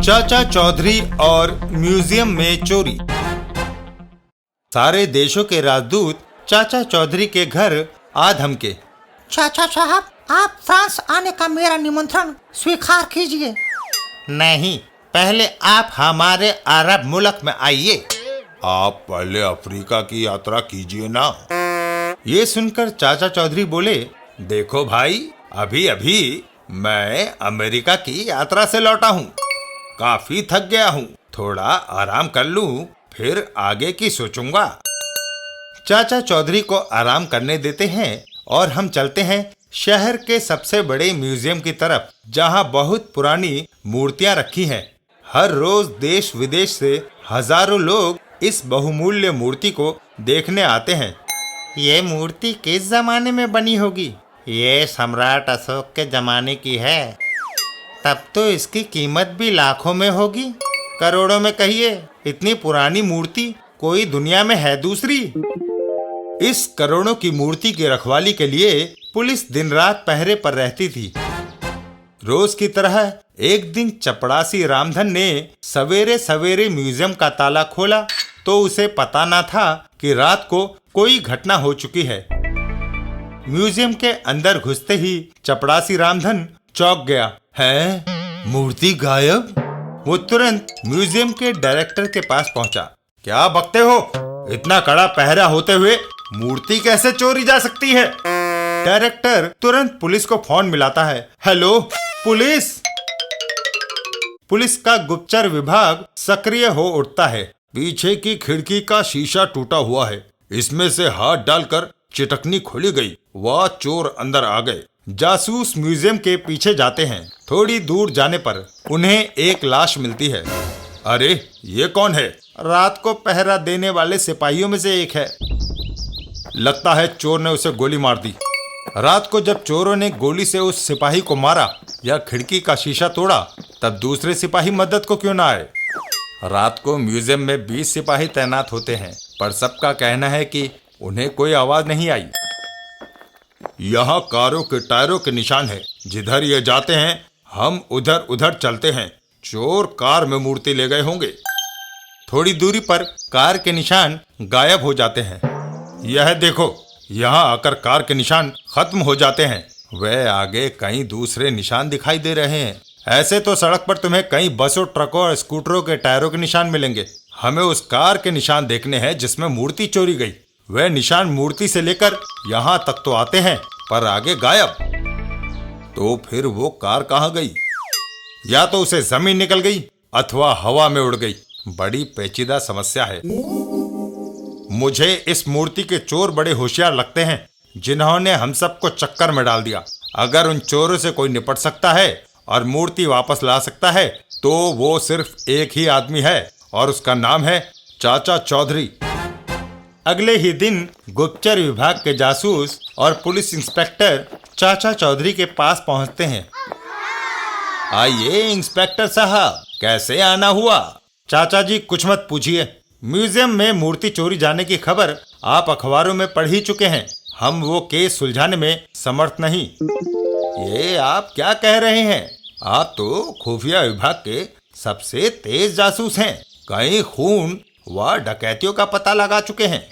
चाचा चौधरी और म्यूजियम में चोरी। सारे देशों के राजदूत चाचा चौधरी के घर आ धमके। चाचा साहब, आप फ्रांस आने का मेरा निमंत्रण स्वीकार कीजिए। नहीं, पहले आप हमारे अरब मुल्क में आइए। आप पहले अफ्रीका की यात्रा कीजिए ना। ये सुनकर चाचा चौधरी बोले, देखो भाई, अभी अभी मैं अमेरिका की यात्रा से लौटा हूँ, काफी थक गया हूँ, थोड़ा आराम कर लूँ, फिर आगे की सोचूंगा। चाचा चौधरी को आराम करने देते हैं और हम चलते हैं शहर के सबसे बड़े म्यूजियम की तरफ, जहाँ बहुत पुरानी मूर्तियाँ रखी हैं। हर रोज देश विदेश से हजारों लोग इस बहुमूल्य मूर्ति को देखने आते हैं। ये मूर्ति किस जमाने में बनी होगी? ये सम्राट अशोक के जमाने की है। तब तो इसकी कीमत भी लाखों में होगी, करोड़ों में कहिए। इतनी पुरानी मूर्ति कोई दुनिया में है दूसरी। इस करोड़ों की मूर्ति की रखवाली के लिए पुलिस दिन रात पहरे पर रहती थी। रोज की तरह एक दिन चपड़ासी रामधन ने सवेरे सवेरे म्यूजियम का ताला खोला तो उसे पता न था कि रात को कोई घटना हो चुकी है। म्यूजियम के अंदर घुसते ही चपड़ासी रामधन चौंक गया। है, मूर्ति गायब? वो तुरंत म्यूजियम के डायरेक्टर के पास पहुंचा। क्या बकते हो? इतना कड़ा पहरा होते हुए मूर्ति कैसे चोरी जा सकती है? डायरेक्टर तुरंत पुलिस को फोन मिलाता है। Hello police. पुलिस का गुप्तचर विभाग सक्रिय हो उठता है। पीछे की खिड़की का शीशा टूटा हुआ है, इसमें से हाथ डालकर चिटकनी खोली गई। वह चोर अंदर आ गए। जासूस म्यूजियम के पीछे जाते हैं। थोड़ी दूर जाने पर उन्हें एक लाश मिलती है। अरे ये कौन है? रात को पहरा देने वाले सिपाहियों में से एक है। लगता है चोर ने उसे गोली मार दी। रात को जब चोरों ने गोली से उस सिपाही को मारा या खिड़की का शीशा तोड़ा, तब दूसरे सिपाही मदद को क्यों ना आए? रात को म्यूजियम में 20 सिपाही तैनात होते हैं, पर सबका कहना है कि उन्हें कोई आवाज नहीं आई। यहाँ कारों के टायरों के निशान है। जिधर ये जाते हैं हम उधर उधर चलते हैं। चोर कार में मूर्ति ले गए होंगे। थोड़ी दूरी पर कार के निशान गायब हो जाते हैं। यह देखो, यहाँ आकर कार के निशान खत्म हो जाते हैं। वे आगे कई दूसरे निशान दिखाई दे रहे हैं। ऐसे तो सड़क पर तुम्हें कई बसों, ट्रकों और स्कूटरों के टायरों के निशान मिलेंगे। हमें उस कार के निशान देखने हैं जिसमें मूर्ति चोरी गई। वे निशान मूर्ति से लेकर यहाँ तक तो आते हैं, पर आगे गायब। तो फिर वो कार कहाँ गई? या तो उसे जमीन निकल गई अथवा हवा में उड़ गई। बड़ी पेचीदा समस्या है। मुझे इस मूर्ति के चोर बड़े होशियार लगते हैं, जिन्होंने हम सबको चक्कर में डाल दिया। अगर उन चोरों से कोई निपट सकता है और मूर्ति वापस ला सकता है तो वो सिर्फ एक ही आदमी है, और उसका नाम है चाचा चौधरी। अगले ही दिन गुप्तचर विभाग के जासूस और पुलिस इंस्पेक्टर चाचा चौधरी के पास पहुंचते हैं। आइए इंस्पेक्टर साहब, कैसे आना हुआ? चाचा जी कुछ मत पूछिए। म्यूजियम में मूर्ति चोरी जाने की खबर आप अखबारों में पढ़ ही चुके हैं। हम वो केस सुलझाने में समर्थ नहीं। ये आप क्या कह रहे हैं? आप तो खुफिया विभाग के सबसे तेज जासूस हैं। कई खून व डकैतियों का पता लगा चुके हैं।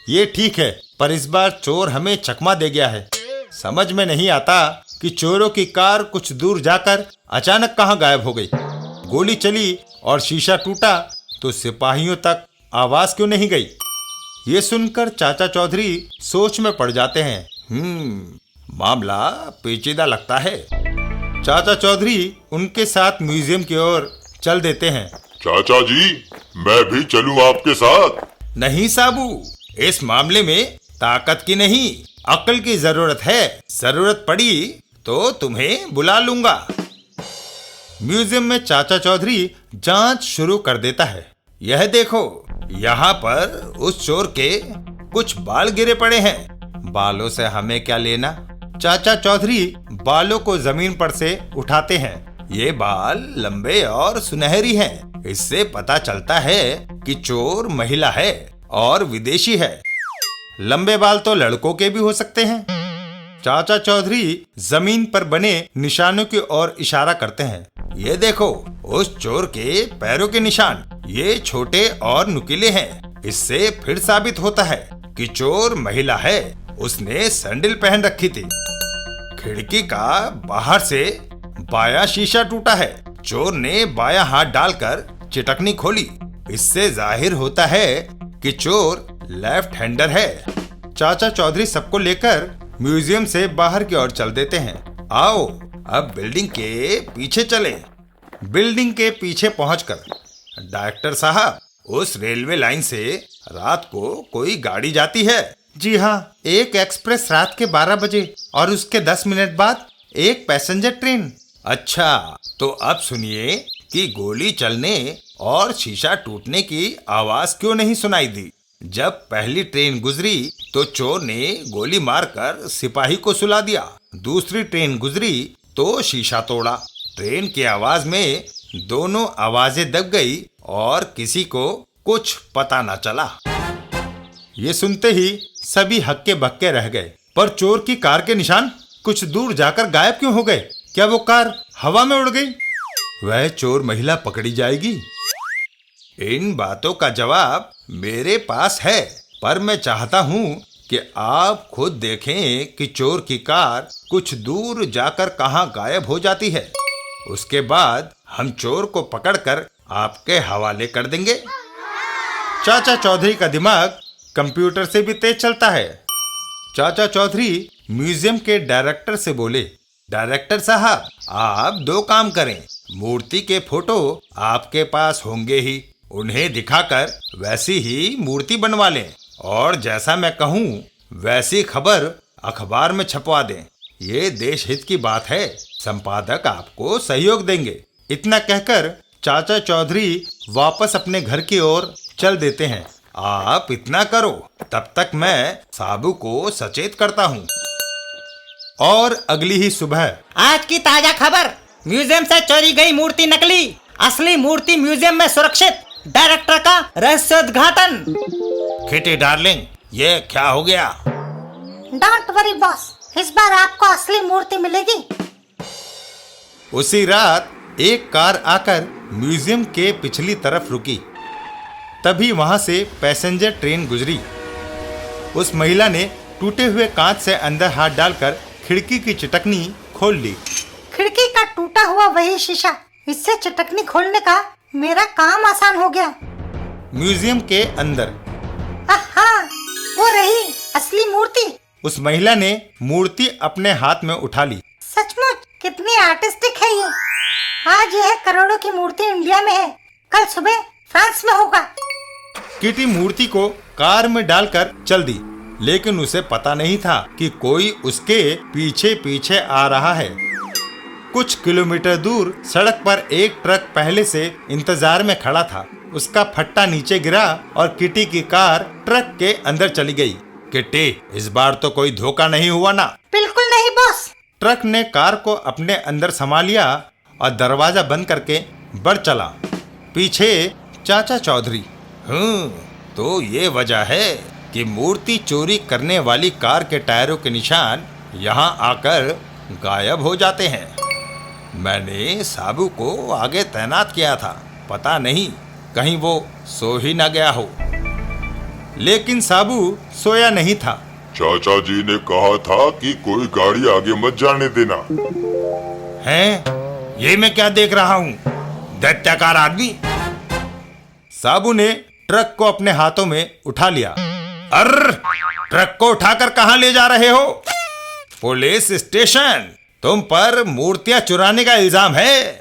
ये ठीक है, पर इस बार चोर हमें चकमा दे गया है। समझ में नहीं आता कि चोरों की कार कुछ दूर जाकर अचानक कहाँ गायब हो गई। गोली चली और शीशा टूटा तो सिपाहियों तक आवाज क्यों नहीं गई? ये सुनकर चाचा चौधरी सोच में पड़ जाते हैं। मामला पेचीदा लगता है। चाचा चौधरी उनके साथ म्यूजियम की ओर चल देते हैं। चाचा जी, मैं भी चलूं आपके साथ? नहीं साबू, इस मामले में ताकत की नहीं, अक्ल की जरूरत है। जरूरत पड़ी तो तुम्हें बुला लूंगा। म्यूजियम में चाचा चौधरी जांच शुरू कर देता है। यह देखो, यहाँ पर उस चोर के कुछ बाल गिरे पड़े हैं। बालों से हमें क्या लेना? चाचा चौधरी बालों को जमीन पर से उठाते हैं। ये बाल लंबे और सुनहरी हैं। इससे पता चलता है कि चोर महिला है और विदेशी है। लंबे बाल तो लड़कों के भी हो सकते हैं। चाचा चौधरी जमीन पर बने निशानों की ओर इशारा करते हैं। ये देखो, उस चोर के पैरों के निशान, ये छोटे और नुकीले हैं। इससे फिर साबित होता है कि चोर महिला है। उसने सैंडल पहन रखी थी। खिड़की का बाहर से बायां शीशा टूटा है। चोर ने बायां हाथ डालकर चिटकनी खोली। इससे जाहिर होता है कि चोर लेफ्ट हैंडर है। चाचा चौधरी सबको लेकर म्यूजियम से बाहर की ओर चल देते हैं। आओ अब बिल्डिंग के पीछे चले। बिल्डिंग के पीछे पहुंचकर, डायरेक्टर साहब, उस रेलवे लाइन से रात को कोई गाड़ी जाती है? जी हाँ, एक एक्सप्रेस रात के 12 बजे और उसके 10 मिनट बाद एक पैसेंजर ट्रेन। अच्छा, तो अब सुनिए कि गोली चलने और शीशा टूटने की आवाज क्यों नहीं सुनाई दी। जब पहली ट्रेन गुजरी तो चोर ने गोली मारकर सिपाही को सुला दिया। दूसरी ट्रेन गुजरी तो शीशा तोड़ा। ट्रेन की आवाज में दोनों आवाजें दब गई और किसी को कुछ पता न चला। ये सुनते ही सभी हक्के बक्के रह गए। पर चोर की कार के निशान कुछ दूर जाकर गायब क्यों हो गए? क्या वो कार हवा में उड़ गई? वह चोर महिला पकड़ी जाएगी? इन बातों का जवाब मेरे पास है, पर मैं चाहता हूँ कि आप खुद देखें कि चोर की कार कुछ दूर जाकर कहाँ गायब हो जाती है। उसके बाद हम चोर को पकड़कर आपके हवाले कर देंगे। चाचा चौधरी का दिमाग कंप्यूटर से भी तेज चलता है। चाचा चौधरी म्यूजियम के डायरेक्टर से बोले, डायरेक्टर साहब, आप 2 काम करें। मूर्ति के फोटो आपके पास होंगे ही, उन्हें दिखाकर वैसी ही मूर्ति बनवा लें और जैसा मैं कहूँ वैसी खबर अखबार में छपवा दें। ये देश हित की बात है। संपादक आपको सहयोग देंगे। इतना कहकर चाचा चौधरी वापस अपने घर की ओर चल देते हैं। आप इतना करो, तब तक मैं साबू को सचेत करता हूँ। और अगली ही सुबह आज की ताजा खबर, म्यूजियम से चोरी गई मूर्ति नकली, असली मूर्ति म्यूजियम में सुरक्षित, डायरेक्टर का रहस्योद्घाटन। किटी डार्लिंग, ये क्या हो गया? डोंट वरी बॉस, इस बार आपको असली मूर्ति मिलेगी। उसी रात एक कार आकर म्यूजियम के पिछली तरफ रुकी। तभी वहां से पैसेंजर ट्रेन गुजरी। उस महिला ने टूटे हुए कांच से अंदर हाथ डालकर खिड़की की चिटकनी खोल ली। खिड़की का टूटा हुआ वही शीशा, इससे चिटकनी खोलने का मेरा काम आसान हो गया। म्यूजियम के अंदर हाँ, वो रही असली मूर्ति। उस महिला ने मूर्ति अपने हाथ में उठा ली। सचमुच कितनी आर्टिस्टिक है ये। आज यह करोड़ों की मूर्ति इंडिया में है, कल सुबह फ्रांस में होगा। किटी मूर्ति को कार में डालकर चल दी, लेकिन उसे पता नहीं था कि कोई उसके पीछे पीछे आ रहा है। कुछ किलोमीटर दूर सड़क पर एक ट्रक पहले से इंतजार में खड़ा था। उसका फट्टा नीचे गिरा और किटी की कार ट्रक के अंदर चली गई। किटी, इस बार तो कोई धोखा नहीं हुआ ना? बिल्कुल नहीं बॉस। ट्रक ने कार को अपने अंदर समा लिया और दरवाजा बंद करके बढ़ चला। पीछे चाचा चौधरी। तो ये वजह है कि मूर्ति चोरी करने वाली कार के टायरों के निशान यहाँ आकर गायब हो जाते हैं। मैंने साबू को आगे तैनात किया था, पता नहीं कहीं वो सो ही ना गया हो। लेकिन साबू सोया नहीं था। चाचा जी ने कहा था कि कोई गाड़ी आगे मत जाने देना। हैं? ये मैं क्या देख रहा हूँ? दैत्याकार आदमी। साबू ने ट्रक को अपने हाथों में उठा लिया। अर्र! ट्रक को उठाकर कहाँ ले जा रहे हो? Police station. तुम पर मूर्तियां चुराने का इल्जाम है।